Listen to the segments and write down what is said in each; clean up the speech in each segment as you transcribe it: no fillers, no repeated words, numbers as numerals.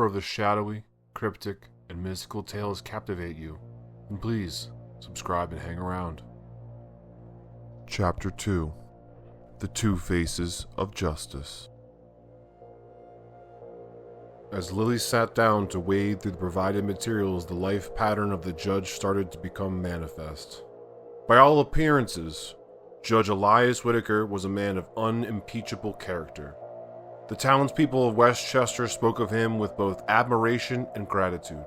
of the shadowy, cryptic, and mystical tales captivate you, then please subscribe and hang around. Chapter 2: The Two Faces of Justice. As Lily sat down to wade through the provided materials, the life pattern of the judge started to become manifest. By all appearances, Judge Elias Whitaker was a man of unimpeachable character. The townspeople of Westchester spoke of him with both admiration and gratitude,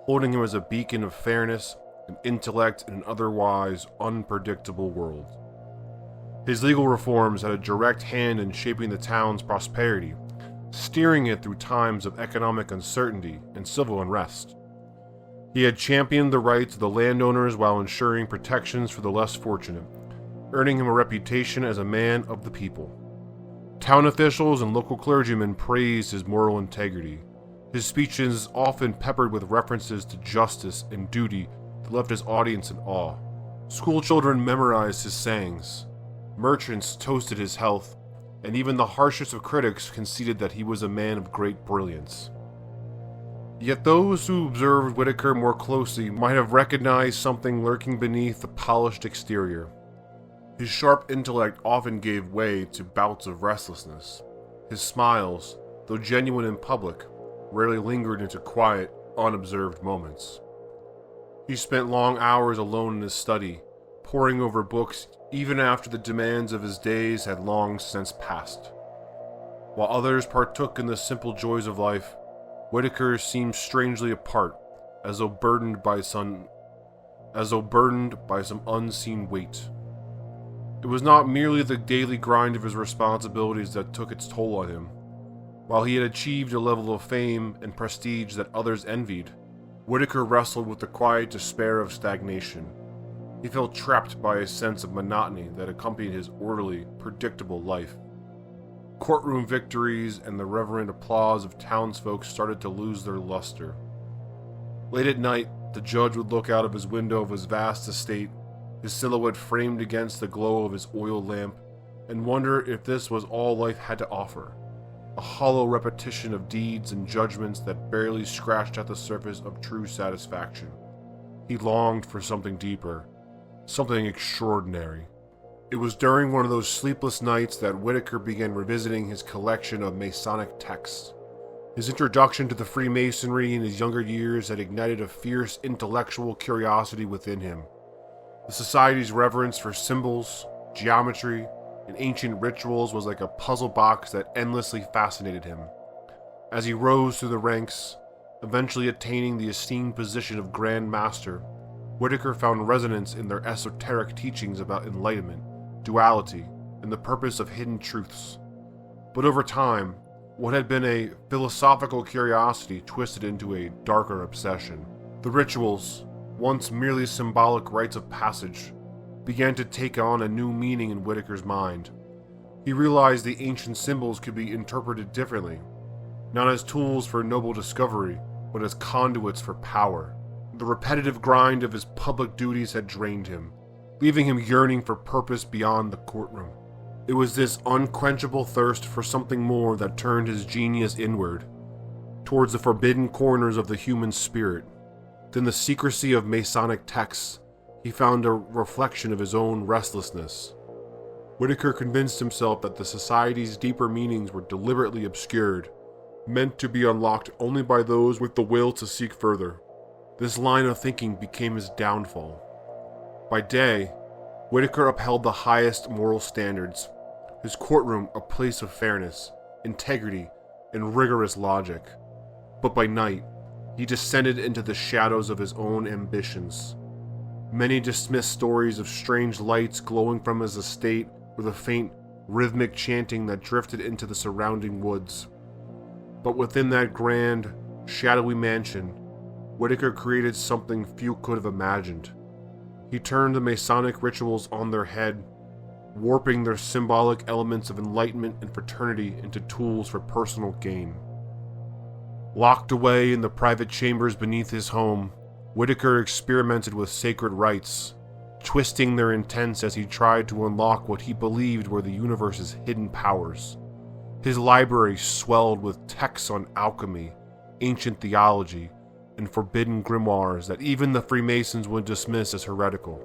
holding him as a beacon of fairness and intellect in an otherwise unpredictable world. His legal reforms had a direct hand in shaping the town's prosperity, steering it through times of economic uncertainty and civil unrest. He had championed the rights of the landowners while ensuring protections for the less fortunate, earning him a reputation as a man of the people. Town officials and local clergymen praised his moral integrity, his speeches often peppered with references to justice and duty that left his audience in awe. School children memorized his sayings, merchants toasted his health, and even the harshest of critics conceded that he was a man of great brilliance. Yet those who observed Whitaker more closely might have recognized something lurking beneath the polished exterior. His sharp intellect often gave way to bouts of restlessness. His smiles, though genuine in public, rarely lingered into quiet, unobserved moments. He spent long hours alone in his study, poring over books even after the demands of his days had long since passed. While others partook in the simple joys of life, Whitaker seemed strangely apart, as though burdened by some unseen weight. It was not merely the daily grind of his responsibilities that took its toll on him. While he had achieved a level of fame and prestige that others envied, Whitaker wrestled with the quiet despair of stagnation. He felt trapped by a sense of monotony that accompanied his orderly, predictable life. Courtroom victories and the reverent applause of townsfolk started to lose their luster. Late at night, the judge would look out of his window of his vast estate, his silhouette framed against the glow of his oil lamp, and wonder if this was all life had to offer, a hollow repetition of deeds and judgments that barely scratched at the surface of true satisfaction. He longed for something deeper, something extraordinary. It was during one of those sleepless nights that Whitaker began revisiting his collection of Masonic texts. His introduction to the Freemasonry in his younger years had ignited a fierce intellectual curiosity within him. The Society's reverence for symbols, geometry, and ancient rituals was like a puzzle box that endlessly fascinated him. As he rose through the ranks, eventually attaining the esteemed position of Grand Master, Whitaker found resonance in their esoteric teachings about enlightenment, duality, and the purpose of hidden truths. But over time, what had been a philosophical curiosity twisted into a darker obsession. The rituals, once merely symbolic rites of passage, began to take on a new meaning in Whitaker's mind. He realized the ancient symbols could be interpreted differently, not as tools for noble discovery, but as conduits for power. The repetitive grind of his public duties had drained him, leaving him yearning for purpose beyond the courtroom. It was this unquenchable thirst for something more that turned his genius inward, towards the forbidden corners of the human spirit. In the secrecy of Masonic texts, he found a reflection of his own restlessness. Whitaker convinced himself that the Society's deeper meanings were deliberately obscured, meant to be unlocked only by those with the will to seek further. This line of thinking became his downfall. By day, Whitaker upheld the highest moral standards, his courtroom a place of fairness, integrity, and rigorous logic. But by night, he descended into the shadows of his own ambitions. Many dismissed stories of strange lights glowing from his estate or the faint, rhythmic chanting that drifted into the surrounding woods. But within that grand, shadowy mansion, Whitaker created something few could have imagined. He turned the Masonic rituals on their head, warping their symbolic elements of enlightenment and fraternity into tools for personal gain. Locked away in the private chambers beneath his home, Whitaker experimented with sacred rites, twisting their intents as he tried to unlock what he believed were the universe's hidden powers. His library swelled with texts on alchemy, ancient theology and forbidden grimoires that even the Freemasons would dismiss as heretical.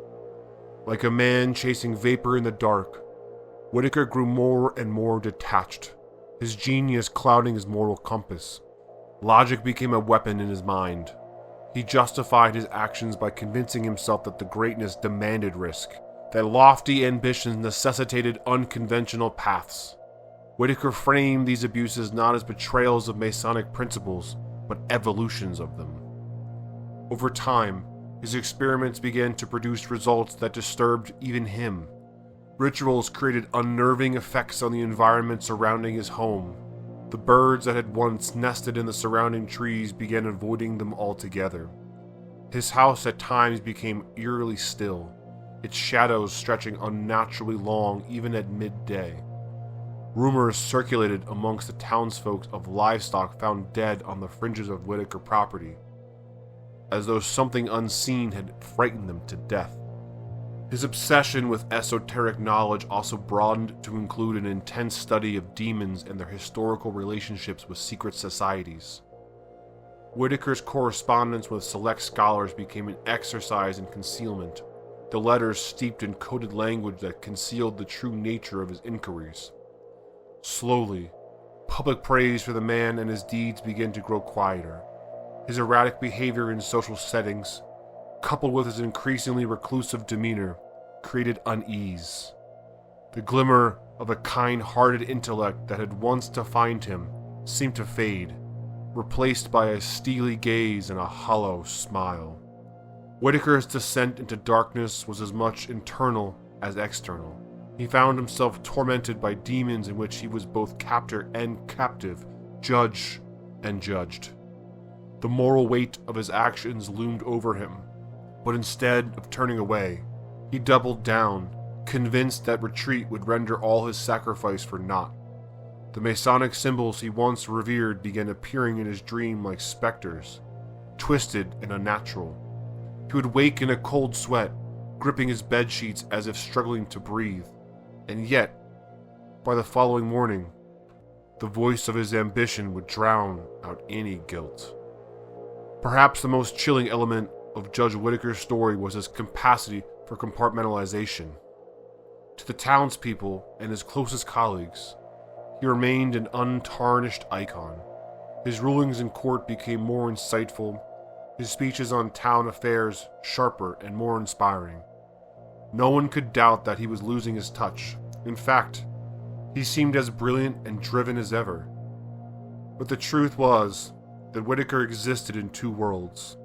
Like a man chasing vapor in the dark, Whitaker grew more and more detached, his genius clouding his moral compass. Logic became a weapon in his mind. He justified his actions by convincing himself that the greatness demanded risk, that lofty ambitions necessitated unconventional paths. Whitaker framed these abuses not as betrayals of Masonic principles, but evolutions of them. Over time, his experiments began to produce results that disturbed even him. Rituals created unnerving effects on the environment surrounding his home. The birds that had once nested in the surrounding trees began avoiding them altogether. His house at times became eerily still, its shadows stretching unnaturally long even at midday. Rumors circulated amongst the townsfolk of livestock found dead on the fringes of Whitaker property, as though something unseen had frightened them to death. His obsession with esoteric knowledge also broadened to include an intense study of demons and their historical relationships with secret societies. Whitaker's correspondence with select scholars became an exercise in concealment, the letters steeped in coded language that concealed the true nature of his inquiries. Slowly, public praise for the man and his deeds began to grow quieter. His erratic behavior in social settings, coupled with his increasingly reclusive demeanor, created unease. The glimmer of a kind-hearted intellect that had once defined him seemed to fade, replaced by a steely gaze and a hollow smile. Whitaker's descent into darkness was as much internal as external. He found himself tormented by demons in which he was both captor and captive, judge and judged. The moral weight of his actions loomed over him, but instead of turning away, he doubled down, convinced that retreat would render all his sacrifice for naught. The Masonic symbols he once revered began appearing in his dream like specters, twisted and unnatural. He would wake in a cold sweat, gripping his bedsheets as if struggling to breathe. And yet, by the following morning, the voice of his ambition would drown out any guilt. Perhaps the most chilling element of Judge Whitaker's story was his capacity for compartmentalization. To the townspeople and his closest colleagues, he remained an untarnished icon. His rulings in court became more insightful, his speeches on town affairs sharper and more inspiring. No one could doubt that he was losing his touch. In fact, he seemed as brilliant and driven as ever. But the truth was that Whitaker existed in two worlds,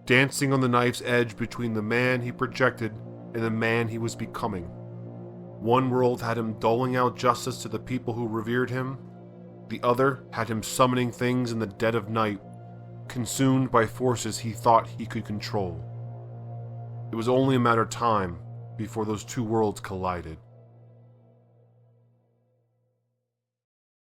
dancing on the knife's edge between the man he projected and the man he was becoming. One world had him doling out justice to the people who revered him. The other had him summoning things in the dead of night, consumed by forces he thought he could control. It was only a matter of time before those two worlds collided.